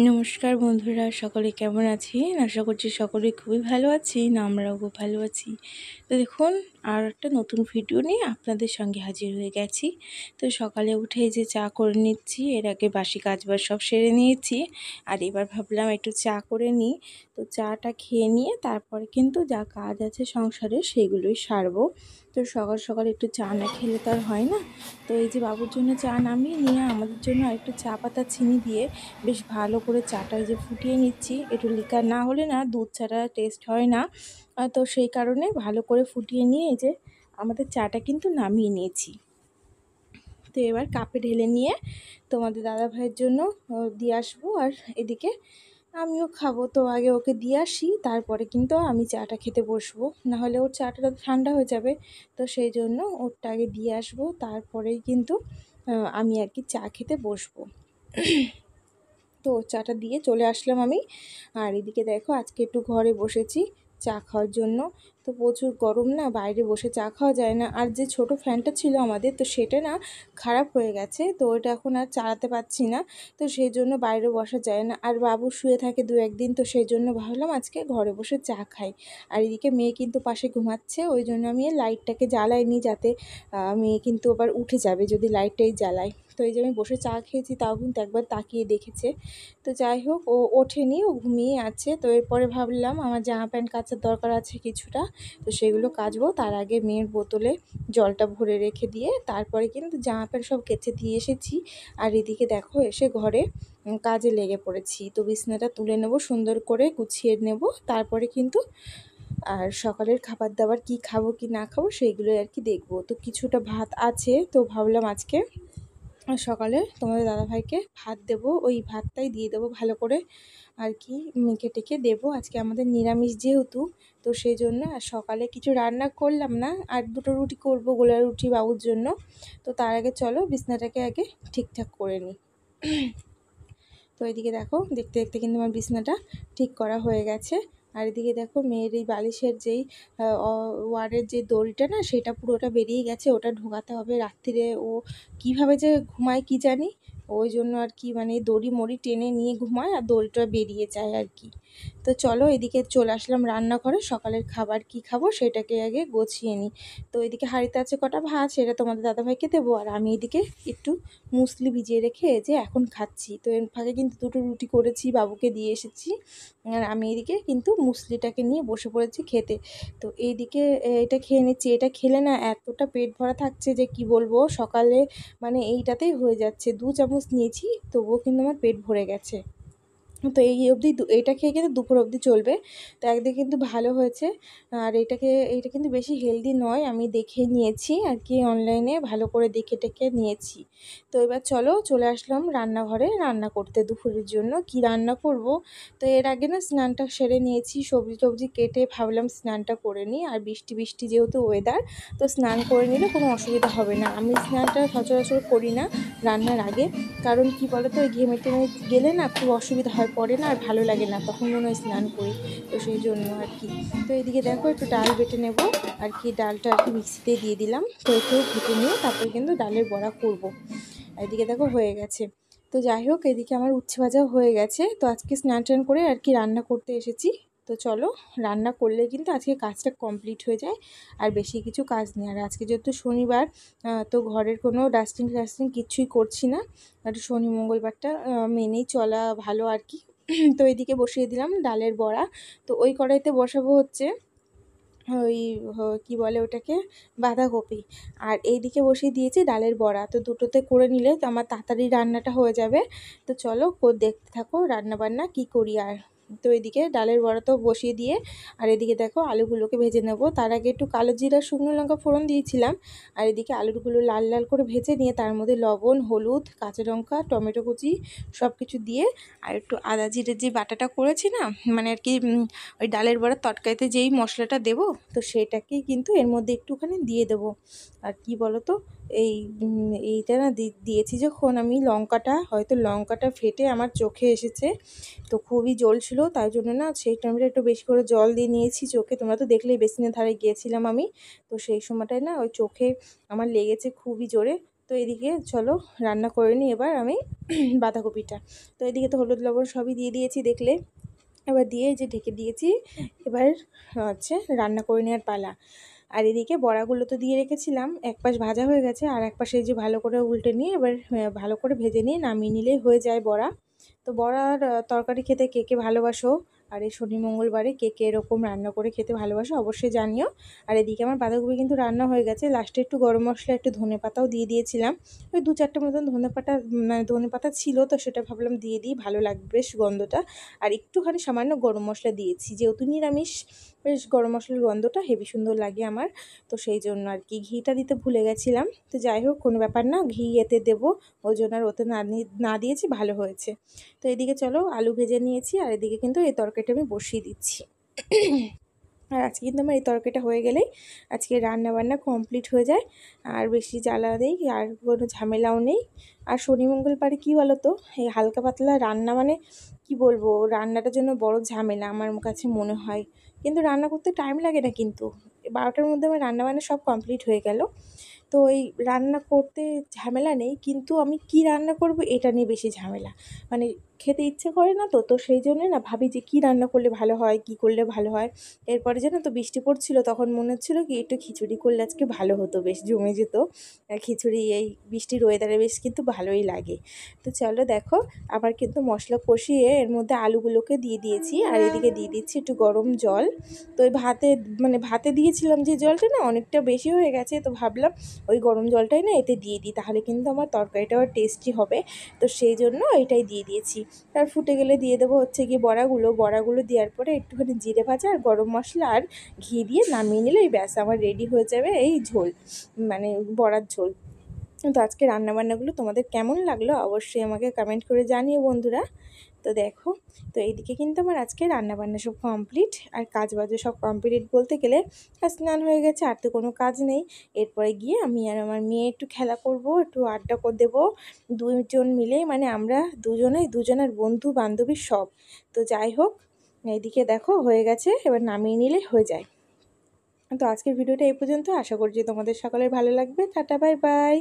নমস্কার বন্ধুরা, সকলে কেমন আছেন? আশা করছি সকলে খুবই ভালো আছেন, আমরাও খুব ভালো আছি। তো দেখুন, আর একটা নতুন ভিডিও নিয়ে আপনাদের সঙ্গে হাজির হয়ে গেছি। তো সকালে উঠে যে চা করে নিচ্ছি, এর আগে বাসি কাজবাজ সব সেরে নিয়েছি। আর এবার ভাবলাম একটু চা করে নিই। তো চাটা খেয়ে নিয়ে তারপরে কিন্তু যা কাজ আছে সংসারে সেগুলোই সারবো। তো সকাল সকাল একটু চা না খেলে তো আর হয় না। তো এই যে বাবুর জন্য চা নামিয়ে নিয়ে আমাদের জন্য একটু চা পাতা চিনি দিয়ে বেশ ভালো করে চাটা যে ফুটিয়ে নিচ্ছি। একটু লিকার না হলে না দুধ ছাড়া টেস্ট হয় না। তো সেই কারণে ভালো করে ফুটিয়ে নিয়ে এই যে আমাদের চাটা কিন্তু নামিয়ে নিয়েছি। তো এবার কাপে ঢেলে নিয়ে তোমাদের দাদা ভাইয়ের জন্য দিয়ে আসবো, আর এদিকে আমিও খাবো। তো আগে ওকে দিয়ে আসি, তারপরে কিন্তু আমি চাটা খেতে বসবো, নাহলে ওর চাটা ঠান্ডা হয়ে যাবে। তো সেই জন্য ওরটা আগে দিয়ে আসবো, তারপরেই কিন্তু আমি আর কি চা খেতে বসবো। তো চাটা দিয়ে চলে আসলাম আমি। আর এদিকে দেখো, আজকে একটু ঘরে বসেছি চা খাওয়ার জন্য। তো প্রচুর গরম না, বাইরে বসে চা খাওয়া যায় না। আর যে ছোট ফ্যানটা ছিল আমাদের, তো সেটা না খারাপ হয়ে গেছে, তো ওটা এখন আর চালাতে পারছি না। তো সেই জন্য বাইরে বসা যায় না, আর বাবু শুয়ে থাকে দু একদিন। তো সেই জন্য ভাবলাম আজকে ঘরে বসে চা খাই। আর এদিকে মেয়ে কিন্তু পাশে ঘুমাচ্ছে, ওই জন্য আমি লাইটটাকে জ্বালাইনি, যাতে মেয়ে কিন্তু আবার উঠে যাবে যদি লাইটটাই জ্বালাই। তো এই যে আমি বসে চা খেয়েছি, তাও কিন্তু একবার তাকিয়ে দেখেছে। তো যাই হোক, ও ওঠেনি, ও ঘুমিয়ে আছে। তো এরপরে ভাবলাম আমার জামা প্যান্ট কাচার দরকার আছে কিছুটা, তো সেগুলো কাচবো। তার আগে মেয়ের বোতলে জলটা ভরে রেখে দিয়ে তারপরে কিন্তু জামা প্যান্ট সব কেচে দিয়ে এসেছি। আর এদিকে দেখো এসে ঘরে কাজে লেগে পড়েছি। তো বিছনাটা তুলে নেব, সুন্দর করে গুছিয়ে নেব, তারপরে কিন্তু আর সকালের খাবার দাবার কি খাবো কি না খাবো সেইগুলোই আর কি দেখবো। তো কিছুটা ভাত আছে, তো ভাবলাম আজকে সকালে তোমাদের দাদাভাইকে ভাত দেবো, ওই ভাতটাই দিয়ে দেবো ভালো করে আর কি, মেখে টেখে দেবো। আজকে আমাদের নিরামিষ যেহেতু, তো সেই জন্য আর সকালে কিছু রান্না করলাম না। আর দুটো রুটি করব, গোলা রুটি বাবুর জন্য। তো তার আগে চলো বিছনাটাকে আগে ঠিকঠাক করে নিই। তো এদিকে দেখো, দেখতে দেখতে কিন্তু আমার বিছনাটা ঠিক করা হয়ে গেছে। আর এদিকে দেখো মেয়ের এই বালিশের যেই ওয়ারের যে দড়িটা না, সেটা পুরোটা বেরিয়ে গেছে, ওটা ঢোকাতে হবে রাত্রিরে। ও কিভাবে যে ঘুমায় কি জানি, ওই জন্য আর কি মানে দড়ি মড়ি টেনে নিয়ে ঘুমায় আর দড়িটা বেরিয়ে যায় আর কি। তো চলো এদিকে চলে আসলাম রান্নাঘরে, সকালের খাবার কি খাবো সেটাকে আগে গুছিয়ে নিই। তো এদিকে হাঁড়িতে আছে কটা ভাত, সেটা তোমাদের দাদাভাইকে দেবো। আর আমি এদিকে একটু মুসলি ভিজিয়ে রেখে যে এখন খাচ্ছি। তো এর ফাঁকে কিন্তু দুটো রুটি করেছি, বাবুকে দিয়ে এসেছি। আর আমি এদিকে কিন্তু মুসলিটাকে নিয়ে বসে পড়েছি খেতে। তো এইদিকে এটা খেয়ে নিচ্ছি। এটা খেলে না এতটা পেট ভরা থাকছে যে কি বলবো, সকালে মানে এইটাতেই হয়ে যাচ্ছে। 2 চামচ নিয়েছি, তবুও কিন্তু আমার পেট ভরে গেছে। তো এই অবধি এইটা খেয়ে কিন্তু দুপুর অবধি চলবে। তো একদিকে কিন্তু ভালো হয়েছে। আর এইটা কিন্তু বেশি হেলদি নয়, আমি দেখে নিয়েছি আর কি, অনলাইনে ভালো করে দেখে টেখে নিয়েছি। তো এবার চলো চলে আসলাম রান্নাঘরে রান্না করতে দুপুরের জন্য কি রান্না করব। তো এর আগে না স্নানটা সেরে নিয়েছি, সবজি টবজি কেটে ভাবলাম স্নানটা করে নিই। আর বৃষ্টি বৃষ্টি যেহেতু ওয়েদার, তো স্নান করে নিলে কোনো অসুবিধা হবে না। আমি স্নানটা সচরাচর করি না রান্নার আগে, কারণ কি বলো তো, ওই ঘেমে টেমে গেলে না খুব অসুবিধা হয়, পড়ে না আর ভালো লাগে না, তখন মনে হয় স্নান করি। তো সেই জন্য আর কি। তো এদিকে দেখো একটু ডাল বেটে নেব আর কি, ডালটা আর কি মিক্সিতে দিয়ে দিলাম। তো একটু ভেটে নিয়ে তারপরে কিন্তু ডালের বড়া করব। এদিকে দেখো হয়ে গেছে। তো যাই হোক, এদিকে আমার উচ্ছে ভাজাও হয়ে গেছে। তো আজকে স্নান টান করে আর কি রান্না করতে এসেছি। তো চলো, রান্না করলে কিন্তু আজকে কাজটা কমপ্লিট হয়ে যায়, আর বেশি কিছু কাজ নেই। আর আজকে যেহেতু শনিবার, তো ঘরের কোনো ডাস্টিং টাস্টিং কিচ্ছুই করছি না। আর শনি মঙ্গলবারটা মেনেই চলা ভালো আর কি। তো এদিকে বসিয়ে দিলাম ডালের বড়া। তো ওই কড়াইতে বসাবো হচ্ছে ওই কী বলে ওটাকে, বাঁধাকপি। আর এইদিকে বসিয়ে দিয়েছি ডালের বড়া। তো দুটোতে করে নিলে তো আমার তাড়াতাড়ি রান্নাটা হয়ে যাবে। তো চলো দেখতে থাকো রান্না বান্না কী করি। আর তো এদিকে ডালের বড়া তো বসিয়ে দিয়ে আর এদিকে দেখো আলুগুলোকে ভেজে নেব। তার আগে একটু কালো জিরা শুকনো লঙ্কা ফোড়ন দিয়েছিলাম। আর এদিকে আলুগুলো লাল লাল করে ভেজে নিয়ে তার মধ্যে লবণ, হলুদ, কাঁচা লঙ্কা, টমেটো কুচি সব কিছু দিয়ে আর একটু আদা জিরের যে বাটাটা করেছি না, মানে আর কি ওই ডালের বড়ার তরকারিতে যেই মশলাটা দেবো তো সেটাকেই কিন্তু এর মধ্যে একটুখানি দিয়ে দেবো। আর কি বলো তো, এইটা না দিয়েছি যখন আমি, লঙ্কাটা ফেটে আমার চোখে এসেছে। তো খুবই জ্বলছিল, তাই জন্য না সেই টাইমটা একটু বেশি করে জল দিয়ে নিয়েছি চোখে। তোমরা তো দেখলেই বেসিনের ধারে গিয়েছিলাম আমি, তো সেই সময়টায় না ওই চোখে আমার লেগেছে খুবই জোরে। তো এদিকে চলো রান্না করে নিই এবার আমি বাঁধাকপিটা। তো এদিকে তো হলুদ লবণ সবই দিয়ে দিয়েছি দেখলে, এবার দিয়ে যে ঢেকে দিয়েছি। এবার হচ্ছে রান্না করে নেওয়ার পালা। আর এদিকে বড়াগুলো তো দিয়ে রেখেছিলাম, এক পাশ ভাজা হয়ে গেছে আর এক পাশে যে ভালো করে উল্টে নিয়ে এবার ভালো করে ভেজে নিয়ে নামিয়ে নিলেই হয়ে যায় বড়া। তো বড়ার তরকারি খেতে কে কে ভালোবাসো, আর এই শনি মঙ্গলবারে কে কে এরকম রান্না করে খেতে ভালোবাসো অবশ্যই জানিও। আর এদিকে আমার বাঁধাকপি কিন্তু রান্না হয়ে গেছে। লাস্টে একটু গরম মশলা, একটু ধনেপাতাও দিয়ে দিয়েছিলাম। ওই 2-4টে মতন ধনেপাতা ছিল, তো সেটা ভাবলাম দিয়ে দিই, ভালো লাগবে বেশ গন্ধটা। আর একটুখানি সামান্য গরম মশলা দিয়েছি, যেহেতু নিরামিষ বেশ গরম মশলার গন্ধটা হেবি সুন্দর লাগে আমার। তো সেই জন্য আর কি ঘিটা দিতে ভুলে গেছিলাম। তো যাই হোক, কোনো ব্যাপার না, ঘি এতে দেবো, ওই জন্য আর ওতে না দিয়েছি, ভালো হয়েছে। তো এদিকে চলো আলু ভেজে নিয়েছি আর এদিকে কিন্তু এই তরকারিটা আমি বসিয়ে দিচ্ছি। আর আজকে কিন্তু আমার এই তরকারিটা হয়ে গেলেই আজকে রান্নাবান্না কমপ্লিট হয়ে যায়। আর বেশি জ্বালা নেই আর কোনো ঝামেলাও নেই। আর শনি মঙ্গলবারে কী বলো তো, এই হালকা পাতলা রান্না মানে কি বলবো, রান্নাটার জন্য বড় ঝামেলা আমার কাছে মনে হয়। কিন্তু রান্না করতে টাইম লাগে না, কিন্তু 12টার মধ্যে আমার রান্নাবান্না সব কমপ্লিট হয়ে গেল। তো এই রান্না করতে ঝামেলা নেই, কিন্তু আমি কি রান্না করব এটা নিয়ে বেশি ঝামেলা। মানে খেতে ইচ্ছে করে না, তো তো সেই জন্যে না ভাবি যে কী রান্না করলে ভালো হয়, কী করলে ভালো হয়। এরপরে যেন তো বৃষ্টি পড়ছিল, তখন মনে হচ্ছিলো কি একটু খিচুড়ি করলে আজকে ভালো হতো, বেশ জমে যেত। খিচুড়ি এই বৃষ্টির ওয়েদারে বেশ কিন্তু ভালোই লাগে। তো চলো দেখো, আবার কিন্তু মশলা কষিয়ে এর মধ্যে আলুগুলোকে দিয়ে দিয়েছি আর এদিকে দিয়ে দিচ্ছি একটু গরম জল। তো ওই ভাতে দিয়েছিলাম যে জলটা না অনেকটা বেশি হয়ে গেছে, তো ভাবলাম ওই গরম জলটাই না এতে দিয়ে দিই, তাহলে কিন্তু আমার তরকারিটাও টেস্টি হবে। তো সেই জন্য এটাই দিয়ে দিয়েছি। আর ফুটে গেলে দিয়ে দেবো হচ্ছে গিয়ে বড়াগুলো দেওয়ার পরে একটুখানি জিরে ভাজা আর গরম মশলা আর ঘি দিয়ে নামিয়ে নিলেই ব্যাস আমার রেডি হয়ে যাবে এই ঝোল, মানে বড়ার ঝোল। তো আজকে রান্নাবান্নাগুলো তোমাদের কেমন লাগলো অবশ্যই আমাকে কমেন্ট করে জানিও বন্ধুরা। তো দেখো, তো এইদিকে কিন্তু আমার আজকে রান্নাবান্না সব কমপ্লিট আর কাজ বাজও সব কমপ্লিট বলতে গেলে। আর স্নান হয়ে গেছে, আর তো কোনো কাজ নেই। এরপরে গিয়ে আমি আর আমার মেয়ে একটু খেলা করব, একটু আড্ডা করে দেবো দুজন মিলেই, মানে আমরা দুজনের বন্ধু বান্ধবী সব। তো যাই হোক, এইদিকে দেখো হয়ে গেছে, এবার নামিয়ে নিলে হয়ে যায়। তো আজকের ভিডিওটা এই পর্যন্ত, আশা করছি তোমাদের সকলের ভালো লাগবে। Tata, bye bye.